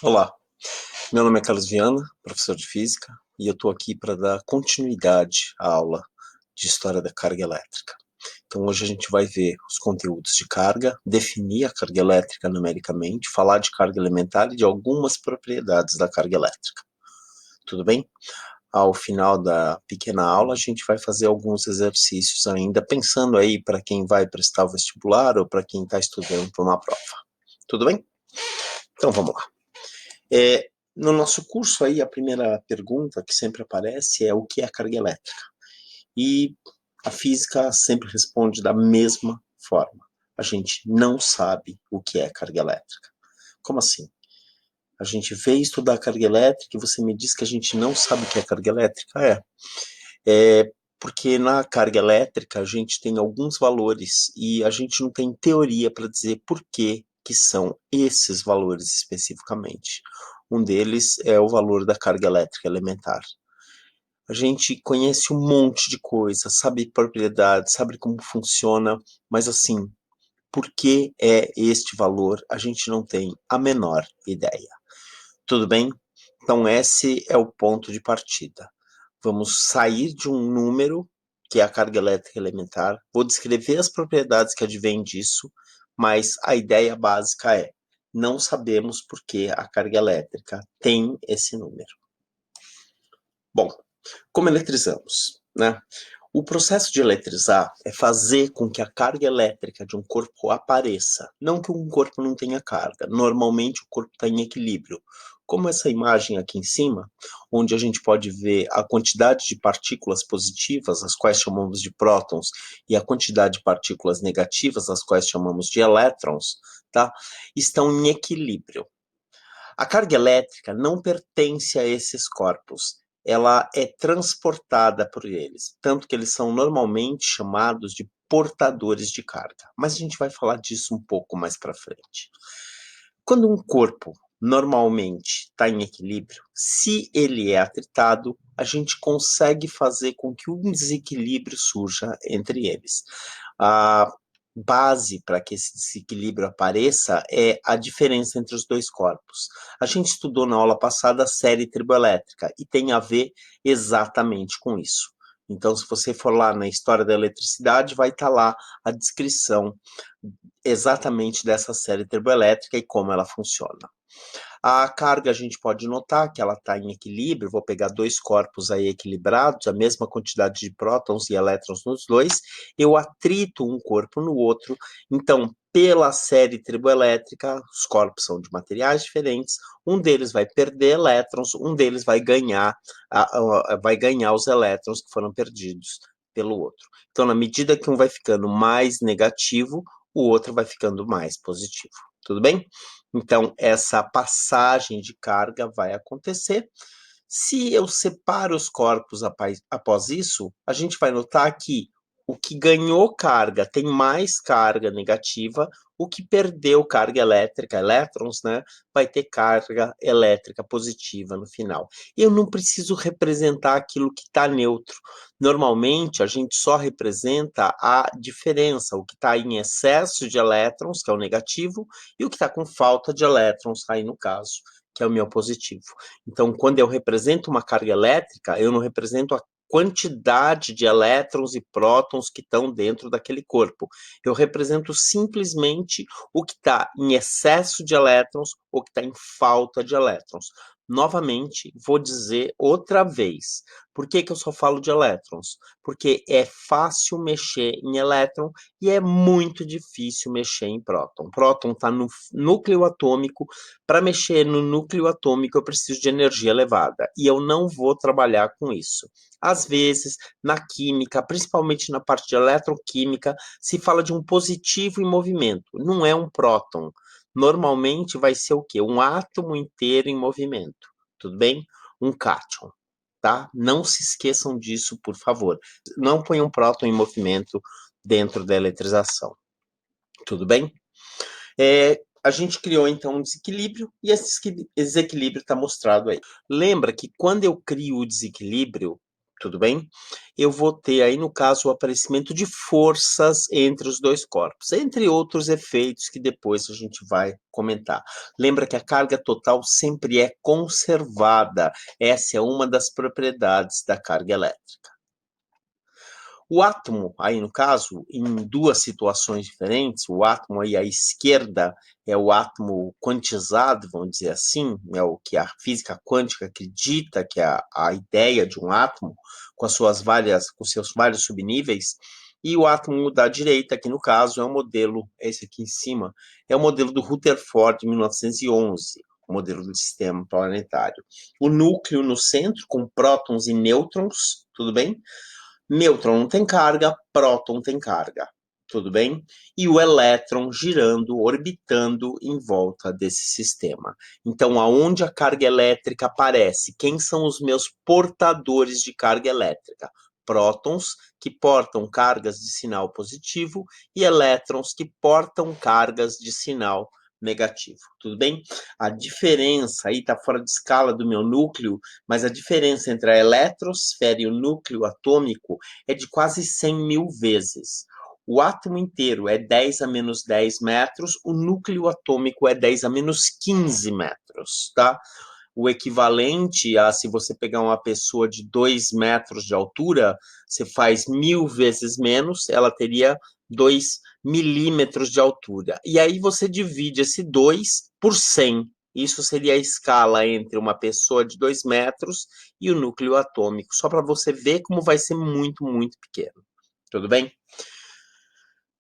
Olá, meu nome é Carlos Viana, professor de Física, e eu estou aqui para dar continuidade à aula de História da Carga Elétrica. Então hoje a gente vai ver os conteúdos de carga, definir a carga elétrica numericamente, falar de carga elementar e de algumas propriedades da carga elétrica. Tudo bem? Ao final da pequena aula, a gente vai fazer alguns exercícios ainda, pensando aí para quem vai prestar o vestibular ou para quem está estudando para uma prova. Tudo bem? Então vamos lá. No nosso curso aí, a primeira pergunta que sempre aparece é o que é carga elétrica? E a física sempre responde da mesma forma. A gente não sabe o que é carga elétrica. Como assim? A gente veio estudar carga elétrica e você me diz que a gente não sabe o que é carga elétrica? É porque na carga elétrica a gente tem alguns valores e a gente não tem teoria para dizer por que são esses valores especificamente. Um deles é o valor da carga elétrica elementar. A gente conhece um monte de coisa, sabe propriedades, sabe como funciona, mas assim, por que é este valor? A gente não tem a menor ideia. Tudo bem? Então, esse é o ponto de partida. Vamos sair de um número, que é a carga elétrica elementar. Vou descrever as propriedades que advêm disso, mas a ideia básica é: não sabemos por que a carga elétrica tem esse número. Bom, como eletrizamos, né? O processo de eletrizar é fazer com que a carga elétrica de um corpo apareça. Não que um corpo não tenha carga. Normalmente o corpo está em equilíbrio. Como essa imagem aqui em cima, onde a gente pode ver a quantidade de partículas positivas, as quais chamamos de prótons, e a quantidade de partículas negativas, as quais chamamos de elétrons, tá? Estão em equilíbrio. A carga elétrica não pertence a esses corpos, ela é transportada por eles, tanto que eles são normalmente chamados de portadores de carga. Mas a gente vai falar disso um pouco mais para frente. Quando um corpo normalmente está em equilíbrio, se ele é atritado, a gente consegue fazer com que um desequilíbrio surja entre eles. A base para que esse desequilíbrio apareça é a diferença entre os dois corpos. A gente estudou na aula passada a série triboelétrica e tem a ver exatamente com isso. Então, se você for lá na história da eletricidade, vai estar lá a descrição exatamente dessa série termoelétrica e como ela funciona. A carga a gente pode notar que ela está em equilíbrio, vou pegar dois corpos aí equilibrados, a mesma quantidade de prótons e elétrons nos dois, eu atrito um corpo no outro, então pela série triboelétrica, os corpos são de materiais diferentes, um deles vai perder elétrons, um deles vai ganhar os elétrons que foram perdidos pelo outro. Então, na medida que um vai ficando mais negativo, o outro vai ficando mais positivo. Tudo bem? Então, essa passagem de carga vai acontecer. Se eu separo os corpos após isso, a gente vai notar que o que ganhou carga tem mais carga negativa, o que perdeu carga elétrica, elétrons, né, vai ter carga elétrica positiva no final. Eu não preciso representar aquilo que está neutro. Normalmente, a gente só representa a diferença, o que está em excesso de elétrons, que é o negativo, e o que está com falta de elétrons, aí no caso, que é o meu positivo. Então, quando eu represento uma carga elétrica, eu não represento a quantidade de elétrons e prótons que estão dentro daquele corpo. Eu represento simplesmente o que está em excesso de elétrons ou que está em falta de elétrons. Novamente, vou dizer outra vez. Por que eu só falo de elétrons? Porque é fácil mexer em elétron e é muito difícil mexer em próton. Próton está no núcleo atômico. Para mexer no núcleo atômico, eu preciso de energia elevada e eu não vou trabalhar com isso. Às vezes, na química, principalmente na parte de eletroquímica, se fala de um positivo em movimento, não é um próton. Normalmente vai ser o quê? Um átomo inteiro em movimento, tudo bem? Um cátion, tá? Não se esqueçam disso, por favor. Não ponham um próton em movimento dentro da eletrização, tudo bem? A gente criou então um desequilíbrio e esse desequilíbrio está mostrado aí. Lembra que quando eu crio o desequilíbrio, tudo bem? Eu vou ter aí, no caso, o aparecimento de forças entre os dois corpos, entre outros efeitos que depois a gente vai comentar. Lembra que a carga total sempre é conservada. Essa é uma das propriedades da carga elétrica. O átomo, aí no caso, em duas situações diferentes, o átomo aí à esquerda é o átomo quantizado, vamos dizer assim, é o que a física quântica acredita que é a ideia de um átomo, com seus vários subníveis, e o átomo da direita, aqui no caso, é o modelo, esse aqui em cima, é o modelo do Rutherford de 1911, o modelo do sistema planetário. O núcleo no centro, com prótons e nêutrons, tudo bem? Nêutron tem carga, próton tem carga, tudo bem? E o elétron girando, orbitando em volta desse sistema. Então, aonde a carga elétrica aparece? Quem são os meus portadores de carga elétrica? Prótons, que portam cargas de sinal positivo, e elétrons, que portam cargas de sinal negativo, tudo bem? A diferença aí está fora de escala do meu núcleo, mas a diferença entre a eletrosfera e o núcleo atômico é de quase 100 mil vezes. O átomo inteiro é 10 a menos 10 metros, o núcleo atômico é 10 a menos 15 metros, tá? O equivalente a, se você pegar uma pessoa de 2 metros de altura, você faz 1000 vezes menos, ela teria 2 milímetros de altura. E aí você divide esse 2 por 100. Isso seria a escala entre uma pessoa de 2 metros e o núcleo atômico, só para você ver como vai ser muito, muito pequeno. Tudo bem?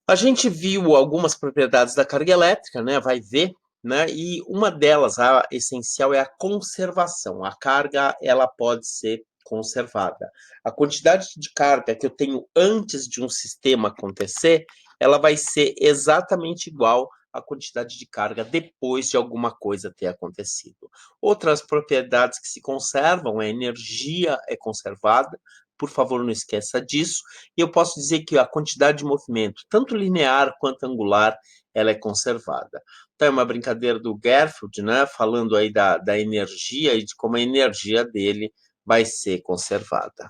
A gente viu algumas propriedades da carga elétrica, né? Vai ver, né? E uma delas, a essencial, é a conservação. A carga, ela pode ser conservada. A quantidade de carga que eu tenho antes de um sistema acontecer, ela vai ser exatamente igual à quantidade de carga depois de alguma coisa ter acontecido. Outras propriedades que se conservam, a energia é conservada, por favor, não esqueça disso. E eu posso dizer que a quantidade de movimento, tanto linear quanto angular, ela é conservada. Então, é uma brincadeira do Garfield, né, falando aí da energia e de como a energia dele vai ser conservada.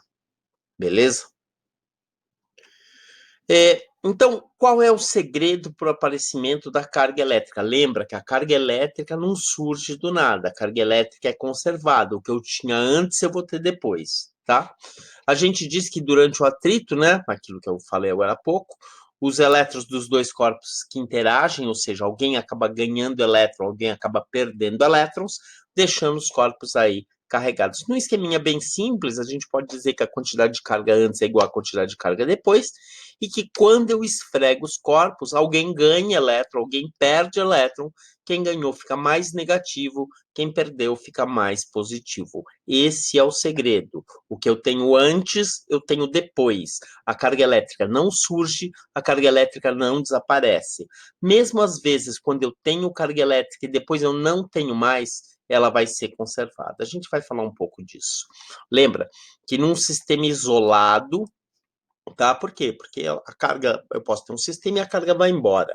Beleza? Então, qual é o segredo para o aparecimento da carga elétrica? Lembra que a carga elétrica não surge do nada, a carga elétrica é conservada. O que eu tinha antes, eu vou ter depois, tá? A gente diz que durante o atrito, né, aquilo que eu falei agora há pouco, os elétrons dos dois corpos que interagem, ou seja, alguém acaba ganhando elétron, alguém acaba perdendo elétrons, deixando os corpos aí carregados. Num esqueminha bem simples, a gente pode dizer que a quantidade de carga antes é igual à quantidade de carga depois, e que quando eu esfrego os corpos, alguém ganha elétron, alguém perde elétron, quem ganhou fica mais negativo, quem perdeu fica mais positivo. Esse é o segredo. O que eu tenho antes, eu tenho depois. A carga elétrica não surge, a carga elétrica não desaparece. Mesmo às vezes, quando eu tenho carga elétrica e depois eu não tenho mais, ela vai ser conservada. A gente vai falar um pouco disso. Lembra que num sistema isolado, tá? Por quê? Porque a carga, eu posso ter um sistema e a carga vai embora.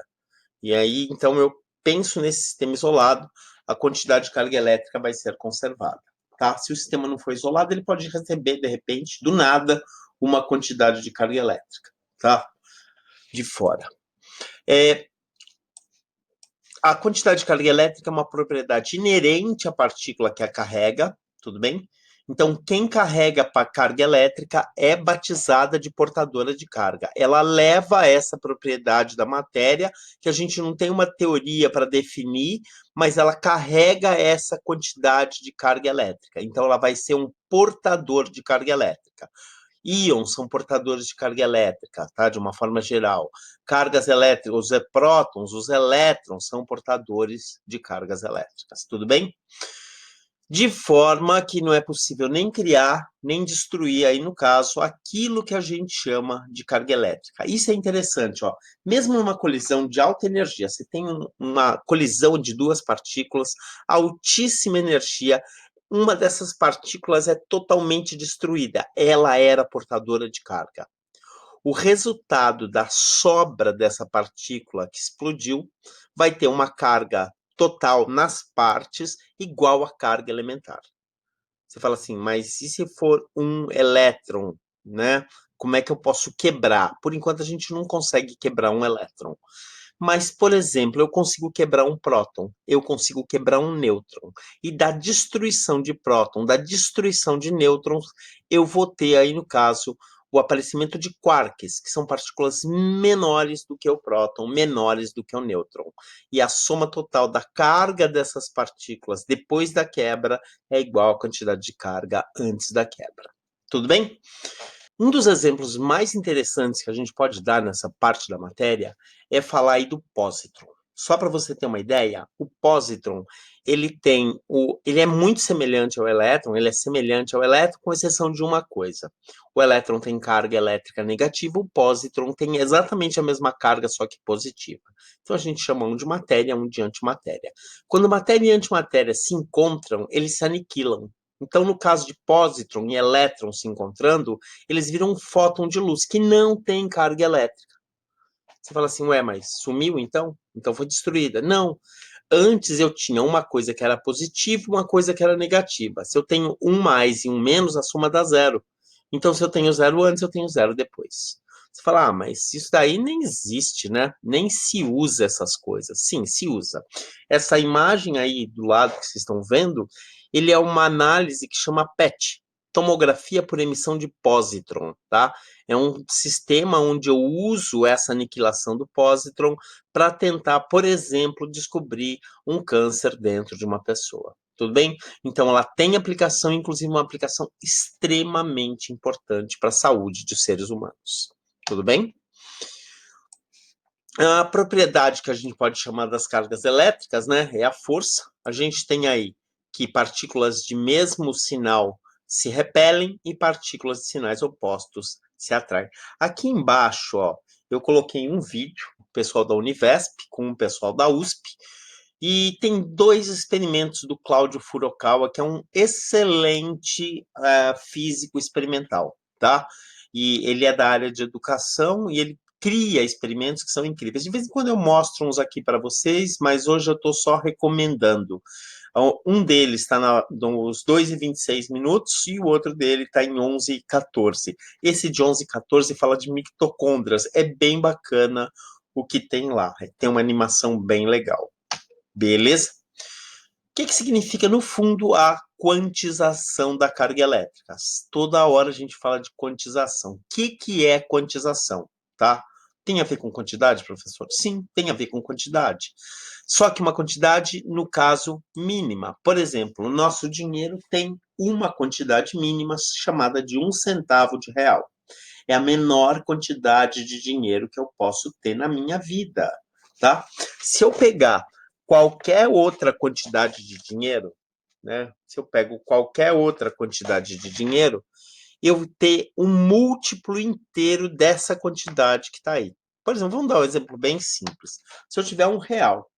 E aí, então, eu penso nesse sistema isolado, a quantidade de carga elétrica vai ser conservada, tá? Se o sistema não for isolado, ele pode receber, de repente, do nada, uma quantidade de carga elétrica, tá? De fora. A quantidade de carga elétrica é uma propriedade inerente à partícula que a carrega, tudo bem? Então, quem carrega a carga elétrica é batizada de portadora de carga. Ela leva essa propriedade da matéria, que a gente não tem uma teoria para definir, mas ela carrega essa quantidade de carga elétrica. Então, ela vai ser um portador de carga elétrica. Íons são portadores de carga elétrica, tá? De uma forma geral. Cargas elétricas, os prótons, os elétrons são portadores de cargas elétricas, tudo bem? De forma que não é possível nem criar, nem destruir, aí no caso, aquilo que a gente chama de carga elétrica. Isso é interessante, ó. Mesmo numa colisão de alta energia, você tem uma colisão de duas partículas, altíssima energia, uma dessas partículas é totalmente destruída. Ela era portadora de carga. O resultado da sobra dessa partícula que explodiu vai ter uma carga total nas partes igual à carga elementar. Você fala assim, mas e se for um elétron, né? Como é que eu posso quebrar? Por enquanto a gente não consegue quebrar um elétron. Mas, por exemplo, eu consigo quebrar um próton, eu consigo quebrar um nêutron. E da destruição de próton, da destruição de nêutrons, eu vou ter aí, no caso, o aparecimento de quarks, que são partículas menores do que o próton, menores do que o nêutron. E a soma total da carga dessas partículas depois da quebra é igual à quantidade de carga antes da quebra. Tudo bem? Um dos exemplos mais interessantes que a gente pode dar nessa parte da matéria é falar aí do pósitron. Só para você ter uma ideia, o pósitron, ele é muito semelhante ao elétron, ele é semelhante ao elétron com exceção de uma coisa. O elétron tem carga elétrica negativa, o pósitron tem exatamente a mesma carga, só que positiva. Então a gente chama um de matéria, um de antimatéria. Quando matéria e antimatéria se encontram, eles se aniquilam. Então, no caso de pósitron e elétron se encontrando, eles viram um fóton de luz que não tem carga elétrica. Você fala assim, ué, mas sumiu então? Então foi destruída. Não. Antes eu tinha uma coisa que era positiva e uma coisa que era negativa. Se eu tenho um mais e um menos, a soma dá zero. Então, se eu tenho zero antes, eu tenho zero depois. Você fala, ah, mas isso daí nem existe, né? Nem se usa essas coisas. Sim, se usa. Essa imagem aí do lado que vocês estão vendo, ele é uma análise que chama PET, tomografia por emissão de pósitron, tá? É um sistema onde eu uso essa aniquilação do pósitron para tentar, por exemplo, descobrir um câncer dentro de uma pessoa. Tudo bem? Então, ela tem aplicação, inclusive uma aplicação extremamente importante para a saúde dos seres humanos. Tudo bem? A propriedade que a gente pode chamar das cargas elétricas, né, é a força. A gente tem aí que partículas de mesmo sinal se repelem e partículas de sinais opostos se atraem. Aqui embaixo, ó, eu coloquei um vídeo, o pessoal da Univesp com o pessoal da USP, e tem dois experimentos do Cláudio Furukawa, que é um excelente físico experimental, tá? E ele é da área de educação e ele cria experimentos que são incríveis. De vez em quando eu mostro uns aqui para vocês, mas hoje eu estou só recomendando. Um deles está nos 2:26 minutos e o outro dele está em 11:14. Esse de 11:14 fala de mitocôndrias. É bem bacana o que tem lá. Tem uma animação bem legal. Beleza? O que significa, no fundo, a quantização da carga elétrica? Toda hora a gente fala de quantização. O que é quantização? Tá? Tem a ver com quantidade, professor? Sim, tem a ver com quantidade. Só que uma quantidade, no caso, mínima. Por exemplo, o nosso dinheiro tem uma quantidade mínima chamada de 1 centavo de real. É a menor quantidade de dinheiro que eu posso ter na minha vida, tá? Se eu pegar qualquer outra quantidade de dinheiro, né? Se eu pego qualquer outra quantidade de dinheiro, eu ter um múltiplo inteiro dessa quantidade que está aí. Por exemplo, vamos dar um exemplo bem simples. Se eu tiver um real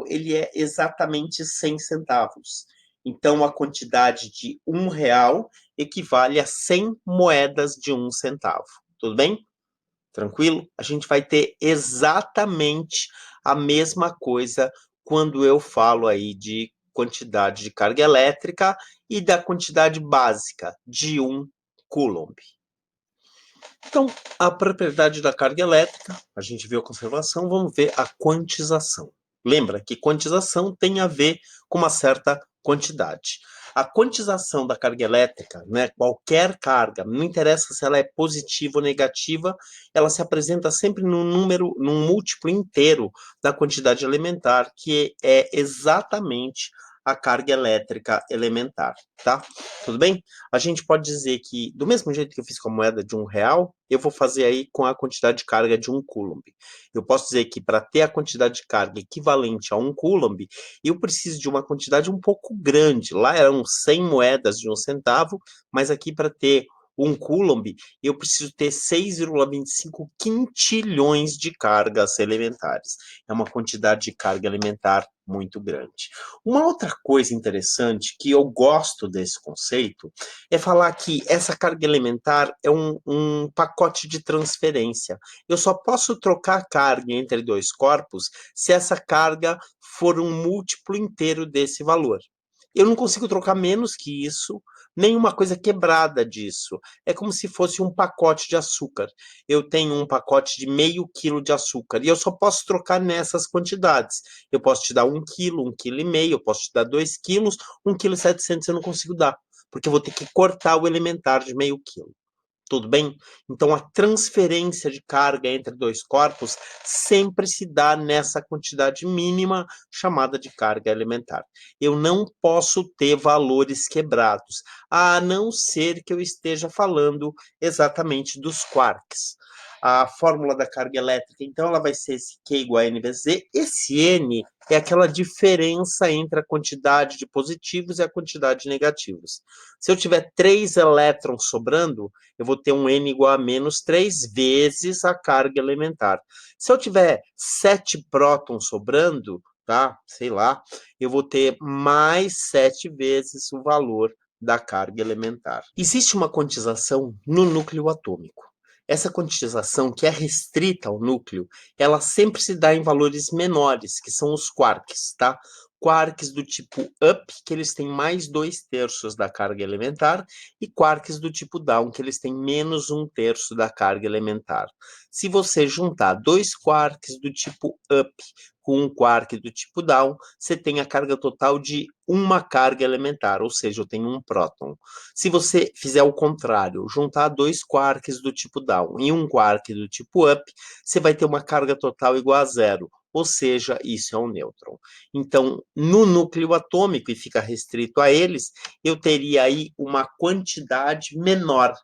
ele é exatamente 100 centavos. Então, a quantidade de um real equivale a 100 moedas de 1 centavo. Tudo bem? Tranquilo? A gente vai ter exatamente a mesma coisa quando eu falo aí de quantidade de carga elétrica e da quantidade básica de 1 coulomb. Então, a propriedade da carga elétrica, a gente viu a conservação, vamos ver a quantização. Lembra que quantização tem a ver com uma certa quantidade. A quantização da carga elétrica, né, qualquer carga, não interessa se ela é positiva ou negativa, ela se apresenta sempre num número, num múltiplo inteiro da quantidade elementar, que é exatamente a carga elétrica elementar, tá? Tudo bem? A gente pode dizer que, do mesmo jeito que eu fiz com a moeda de 1 real, eu vou fazer aí com a quantidade de carga de 1 coulomb. Eu posso dizer que para ter a quantidade de carga equivalente a 1 coulomb, eu preciso de uma quantidade um pouco grande. Lá eram 100 moedas de 1 centavo, mas aqui para ter 1 coulomb, eu preciso ter 6,25 quintilhões de cargas elementares. É uma quantidade de carga elementar muito grande. Uma outra coisa interessante que eu gosto desse conceito é falar que essa carga elementar é um pacote de transferência. Eu só posso trocar carga entre dois corpos se essa carga for um múltiplo inteiro desse valor. Eu não consigo trocar menos que isso, nem uma coisa quebrada disso. É como se fosse um pacote de açúcar. Eu tenho um pacote de meio quilo de açúcar e eu só posso trocar nessas quantidades. Eu posso te dar 1 quilo, 1,5 quilo, eu posso te dar 2 quilos, 1,7 quilo eu não consigo dar, porque eu vou ter que cortar o elementar de meio quilo. Tudo bem? Então, a transferência de carga entre dois corpos sempre se dá nessa quantidade mínima chamada de carga elementar. Eu não posso ter valores quebrados, a não ser que eu esteja falando exatamente dos quarks. A fórmula da carga elétrica, então, ela vai ser esse Q igual a N vezes Z. Esse N é aquela diferença entre a quantidade de positivos e a quantidade de negativos. Se eu tiver 3 elétrons sobrando, eu vou ter um N igual a menos 3 vezes a carga elementar. Se eu tiver 7 prótons sobrando, tá? Sei lá, eu vou ter mais 7 vezes o valor da carga elementar. Existe uma quantização no núcleo atômico. Essa quantização, que é restrita ao núcleo, ela sempre se dá em valores menores, que são os quarks, tá? Quarks do tipo up, que eles têm mais 2/3 da carga elementar, e quarks do tipo down, que eles têm menos 1/3 da carga elementar. Se você juntar dois quarks do tipo up com um quark do tipo down, você tem a carga total de uma carga elementar, ou seja, eu tenho um próton. Se você fizer o contrário, juntar dois quarks do tipo down e um quark do tipo up, você vai ter uma carga total igual a zero, ou seja, isso é um nêutron. Então, no núcleo atômico, e fica restrito a eles, eu teria aí uma quantidade menor,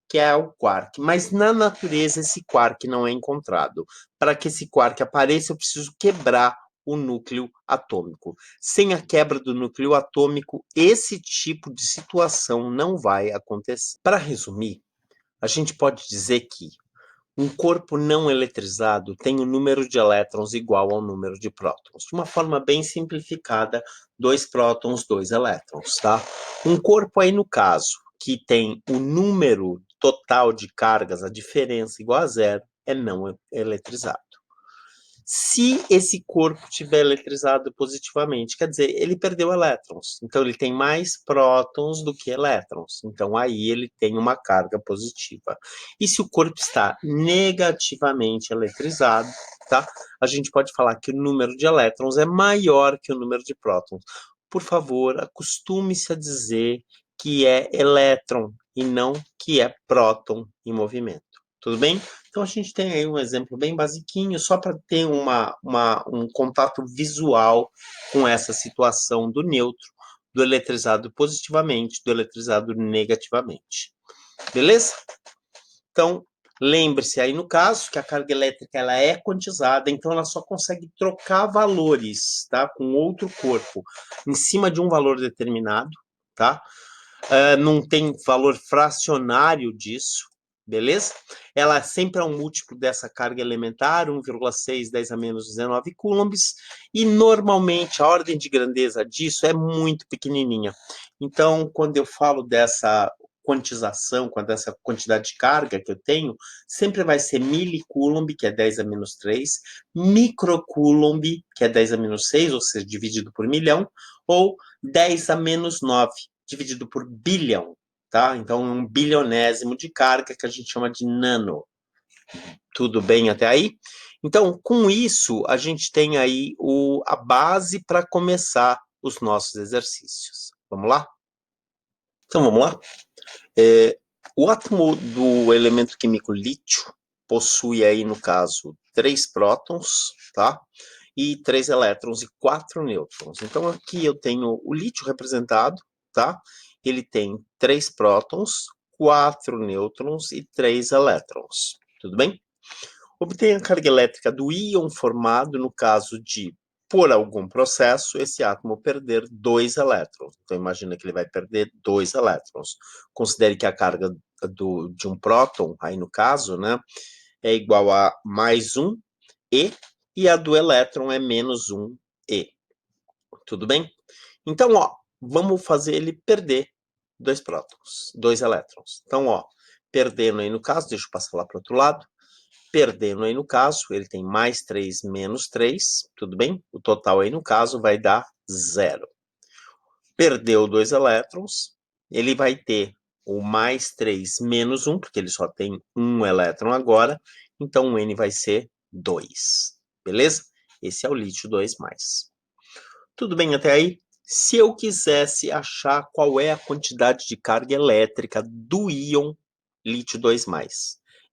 que é o quark. Mas na natureza esse quark não é encontrado. Para que esse quark apareça, eu preciso quebrar o núcleo atômico. Sem a quebra do núcleo atômico, esse tipo de situação não vai acontecer. Para resumir, a gente pode dizer que um corpo não eletrizado tem o número de elétrons igual ao número de prótons. De uma forma bem simplificada, 2 prótons, 2 elétrons, tá? Um corpo aí, no caso, que tem o número total de cargas, a diferença igual a zero, é não eletrizado. Se esse corpo estiver eletrizado positivamente, quer dizer, ele perdeu elétrons. Então, ele tem mais prótons do que elétrons. Então, aí ele tem uma carga positiva. E se o corpo está negativamente eletrizado, tá? A gente pode falar que o número de elétrons é maior que o número de prótons. Por favor, acostume-se a dizer que é elétron e não que é próton em movimento. Tudo bem? Então, a gente tem aí um exemplo bem basiquinho, só para ter um contato visual com essa situação do neutro, do eletrizado positivamente, do eletrizado negativamente. Beleza? Então, lembre-se aí no caso que a carga elétrica ela é quantizada, então ela só consegue trocar valores, tá, com outro corpo em cima de um valor determinado, tá? Não tem valor fracionário disso, beleza? Ela sempre é um múltiplo dessa carga elementar, 1,6 10 a menos 19 coulombs, e normalmente a ordem de grandeza disso é muito pequenininha. Então, quando eu falo dessa quantização, com essa quantidade de carga que eu tenho, sempre vai ser milicoulomb, que é 10 a menos 3, microcoulomb, que é 10 a menos 6, ou seja, dividido por milhão, ou 10 a menos 9, dividido por bilhão, tá? Então, um bilionésimo de carga que a gente chama de nano. Tudo bem até aí? Então, com isso, a gente tem aí a base para começar os nossos exercícios. Vamos lá? Então, vamos lá? O átomo do elemento químico lítio possui aí, no caso, 3 prótons, tá? E 3 elétrons e 4 nêutrons. Então, aqui eu tenho o lítio representado, tá? Ele tem 3 prótons, 4 nêutrons e 3 elétrons. Tudo bem? Obtém a carga elétrica do íon formado no caso de, por algum processo, esse átomo perder 2 elétrons. Então, imagina que ele vai perder 2 elétrons. Considere que a carga de um próton, aí no caso, né, é igual a mais 1 e a do elétron é menos 1 E. Tudo bem? Então, ó, vamos fazer ele perder 2 prótons, 2 elétrons. Então, ó, perdendo aí no caso, deixa eu passar lá para o outro lado, perdendo aí no caso, ele tem mais 3 menos 3, tudo bem? O total aí no caso vai dar 0. perdeu 2 elétrons, ele vai ter o mais 3 menos 1, porque ele só tem 1 elétron agora, então o N vai ser 2, beleza? Esse é o lítio 2+. Tudo bem até aí? Se eu quisesse achar qual é a quantidade de carga elétrica do íon lítio 2+,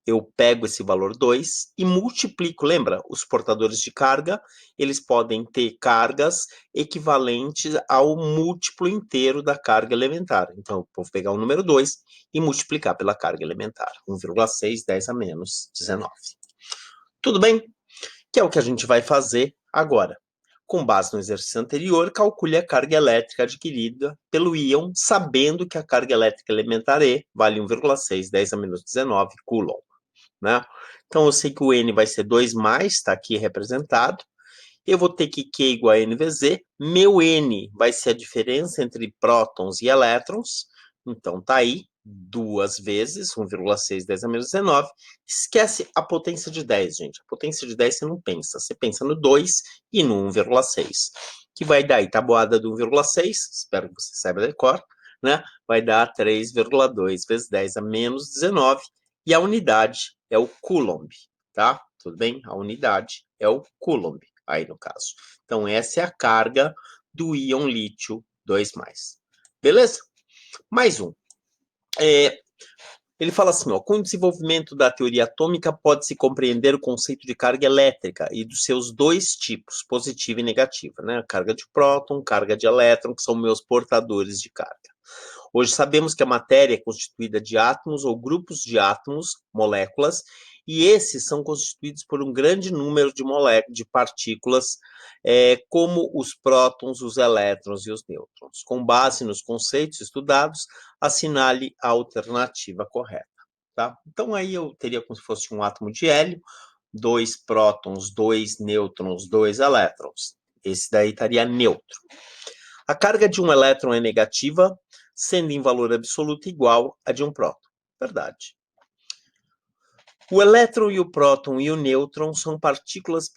eu pego esse valor 2 e multiplico. Lembra? Os portadores de carga, eles podem ter cargas equivalentes ao múltiplo inteiro da carga elementar. Então, eu vou pegar o número 2 e multiplicar pela carga elementar. 1,6, 10 a menos 19. Tudo bem? Que é o que a gente vai fazer agora. Com base no exercício anterior, calcule a carga elétrica adquirida pelo íon, sabendo que a carga elétrica elementar E vale 1,6, 10 a menos 19 coulomb, né? Então, eu sei que o N vai ser 2+, está aqui representado. Eu vou ter que Q igual a N vezes Z. Meu N vai ser a diferença entre prótons e elétrons. Então, tá aí, 2 vezes, 1,6, 10 a menos 19. Esquece a potência de 10, gente. A potência de 10 você não pensa. Você pensa no 2 e no 1,6. Que vai dar aí, tabuada do 1,6, espero que você saiba decor, né? Vai dar 3,2 vezes 10 a menos 19. E a unidade é o coulomb, tá? Tudo bem? A unidade é o coulomb, aí no caso. Então, essa é a carga do íon lítio 2+. Beleza? Mais um. Ele fala assim, ó, com o desenvolvimento da teoria atômica pode-se compreender o conceito de carga elétrica e dos seus dois tipos, positiva e negativa, né? Carga de próton, carga de elétron, que são meus portadores de carga. Hoje sabemos que a matéria é constituída de átomos ou grupos de átomos, moléculas, e esses são constituídos por um grande número de partículas, como os prótons, os elétrons e os nêutrons. Com base nos conceitos estudados, assinale a alternativa correta. Tá? Então, aí eu teria como se fosse um átomo de hélio, 2 prótons, 2 nêutrons, 2 elétrons. Esse daí estaria neutro. A carga de um elétron é negativa, sendo em valor absoluto igual a de um próton. Verdade. O elétron e o próton e o nêutron são partículas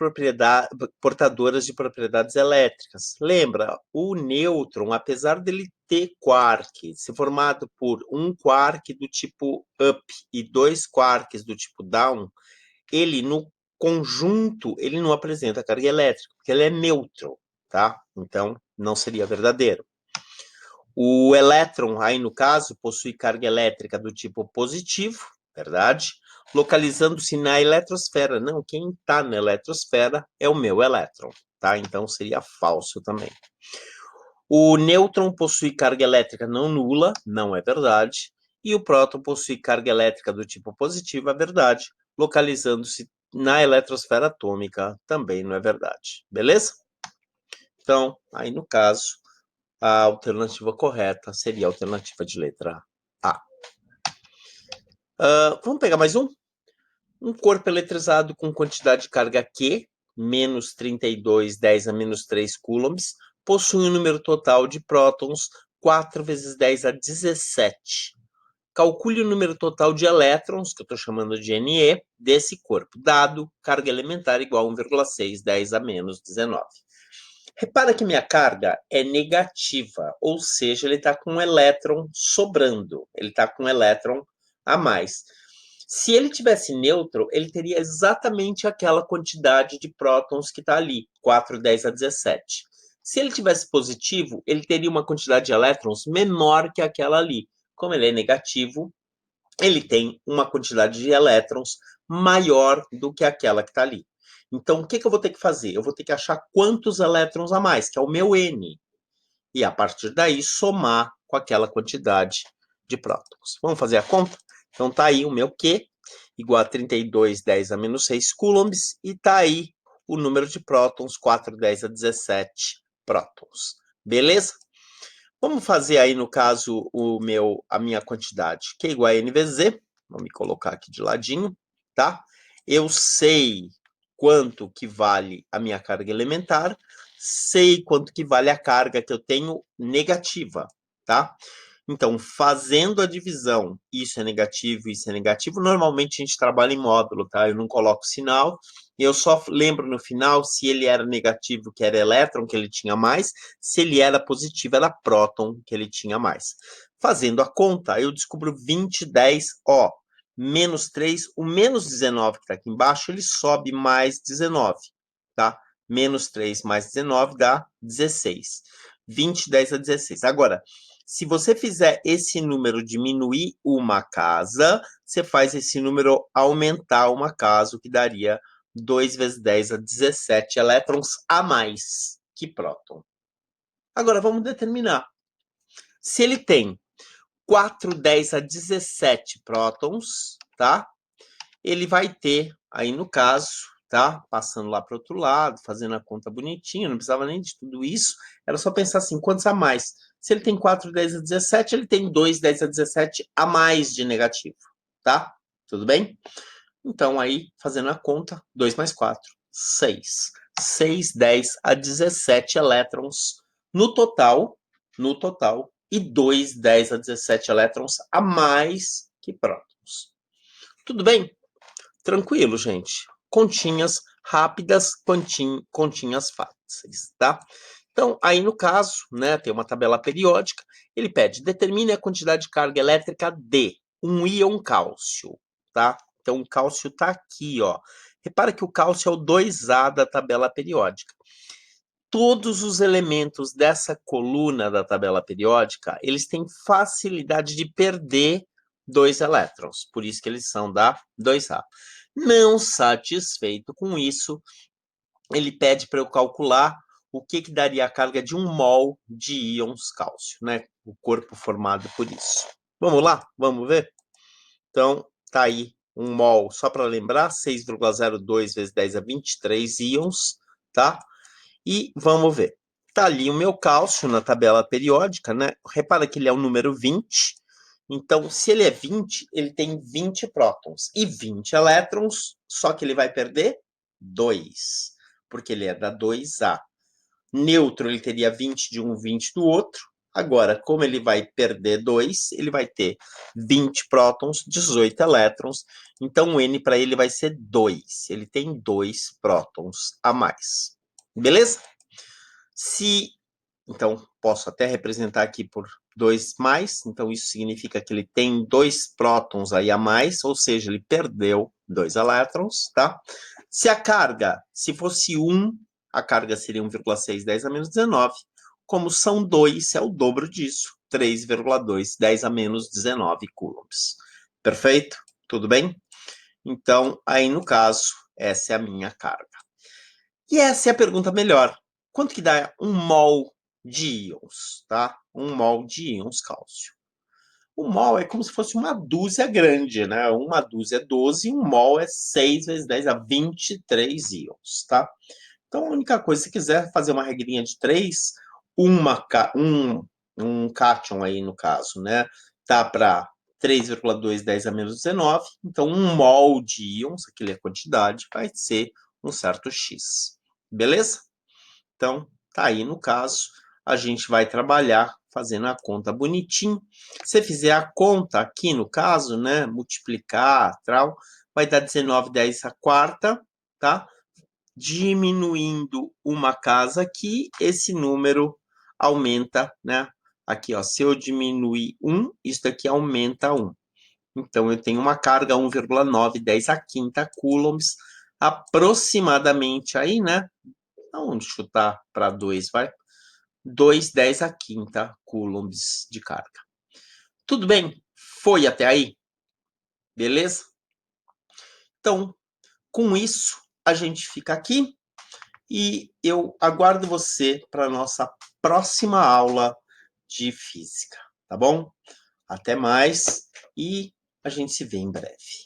portadoras de propriedades elétricas. Lembra, o nêutron, apesar dele ter quark, ser formado por um quark do tipo up e 2 quarks do tipo down, ele no conjunto, ele não apresenta carga elétrica, porque ele é neutro, tá? Então, não seria verdadeiro. O elétron, aí no caso, possui carga elétrica do tipo positivo, verdade? Localizando-se na eletrosfera. Não, quem está na eletrosfera é o meu elétron, tá? Então seria falso também. O nêutron possui carga elétrica não nula, não é verdade. E o próton possui carga elétrica do tipo positivo, é verdade. Localizando-se na eletrosfera atômica, também não é verdade. Beleza? Então, aí no caso, a alternativa correta seria a alternativa de letra A. Vamos pegar mais um? Um corpo eletrizado com quantidade de carga Q, menos 32, 10 a menos 3 coulombs, possui um número total de prótons 4 vezes 10 a 17. Calcule o número total de elétrons, que eu estou chamando de Ne, desse corpo, dado carga elementar igual a 1,6, 10 a menos 19. Repara que minha carga é negativa, ou seja, ele está com um elétron sobrando, ele está com um elétron a mais. Se ele tivesse neutro, ele teria exatamente aquela quantidade de prótons que está ali, 4, 10 a 17. Se ele tivesse positivo, ele teria uma quantidade de elétrons menor que aquela ali. Como ele é negativo, ele tem uma quantidade de elétrons maior do que aquela que está ali. Então, o que eu vou ter que fazer? Eu vou ter que achar quantos elétrons a mais, que é o meu N. E, a partir daí, somar com aquela quantidade de prótons. Vamos fazer a conta? Então, tá aí o meu Q, igual a 32, 10 a menos 6 coulombs, e tá aí o número de prótons, 4, 10 a 17 prótons. Beleza? Vamos fazer aí, no caso, a minha quantidade, que é igual a N vezes Z. Vou me colocar aqui de ladinho, tá? Eu sei quanto que vale a minha carga elementar, sei quanto que vale a carga que eu tenho negativa, tá? Então, fazendo a divisão, isso é negativo, normalmente a gente trabalha em módulo, tá? Eu não coloco sinal, E eu só lembro no final se ele era negativo, que era elétron, que ele tinha mais, se ele era positivo, era próton, que ele tinha mais. Fazendo a conta, eu descubro 20, 10, ó, menos 3, o menos 19 que está aqui embaixo, ele sobe mais 19, tá? Menos 3 mais 19 dá 16. 20, 10 a 16. Agora, se você fizer esse número diminuir uma casa, você faz esse número aumentar uma casa, o que daria 2 vezes 10 a 17 elétrons a mais que próton. Agora, vamos determinar. Se ele tem 4, 10 a 17 prótons, tá? Ele vai ter, aí no caso, tá? Passando lá para o outro lado, fazendo a conta bonitinha, não precisava nem de tudo isso, era só pensar assim, quantos a mais? Se ele tem 4, 10 a 17, ele tem 2, 10 a 17 a mais de negativo, tá? Tudo bem? Então, aí, fazendo a conta, 2 mais 4, 6. 6, 10 a 17 elétrons no total, e 2, 10 a 17 elétrons a mais que prótons. Tudo bem? Tranquilo, gente. Continhas rápidas, continhas fáceis, tá? Então, aí no caso, né, tem uma tabela periódica, ele pede, determine a quantidade de carga elétrica de um íon cálcio, tá? Então, o cálcio tá aqui, ó. Repara que o cálcio é o 2A da tabela periódica. Todos os elementos dessa coluna da tabela periódica, eles têm facilidade de perder 2 elétrons, por isso que eles são da 2A. Não satisfeito com isso, ele pede para eu calcular o que daria a carga de 1 mol de íons cálcio, né? O corpo formado por isso. Vamos lá? Vamos ver? Então, tá aí 1 mol, só para lembrar, 6,02 vezes 10 a 23 íons, tá? E vamos ver. Tá ali o meu cálcio na tabela periódica, né? Repara que ele é o número 20. Então, se ele é 20, ele tem 20 prótons e 20 elétrons, só que ele vai perder 2, porque ele é da 2A. Neutro, ele teria 20 de um, 20 do outro. Agora, como ele vai perder 2, ele vai ter 20 prótons, 18 elétrons. Então, o N para ele vai ser 2. Ele tem 2 prótons a mais. Beleza? Então, posso até representar aqui por 2 mais, então isso significa que ele tem 2 prótons aí a mais, ou seja, ele perdeu 2 elétrons, tá? Se a carga, se fosse 1, a carga seria 1,6, 10 a menos 19. Como são 2, é o dobro disso, 3,2, 10 a menos 19 coulombs. Perfeito? Tudo bem? Então, aí no caso, essa é a minha carga. E essa é a pergunta melhor. Quanto que dá 1 mol de íons, tá? 1 mol de íons cálcio. 1 mol é como se fosse uma dúzia grande, né? Uma dúzia é 12, 1 mol é 6 vezes 10 a 23 íons, tá? Então, a única coisa, se quiser fazer uma regrinha de 3, um cátion aí no caso, né? Tá para 3,2 10 a menos 19. Então, 1 mol de íons, aquilo é a quantidade, vai ser um certo X. Beleza? Então, tá aí no caso, a gente vai trabalhar fazendo a conta bonitinho. Se fizer a conta aqui no caso, né, multiplicar, tal, vai dar 19, 10 a quarta, tá? Diminuindo uma casa aqui, esse número aumenta, né? Aqui, ó, se eu diminuir 1, isso daqui aumenta 1. Então, eu tenho uma carga 1,9, 10 a quinta coulombs, aproximadamente aí, né? Vamos chutar para 2, vai? 2, 10 a quinta coulombs de carga. Tudo bem? Foi até aí? Beleza? Então, com isso, a gente fica aqui e eu aguardo você para a nossa próxima aula de física, tá bom? Até mais e a gente se vê em breve.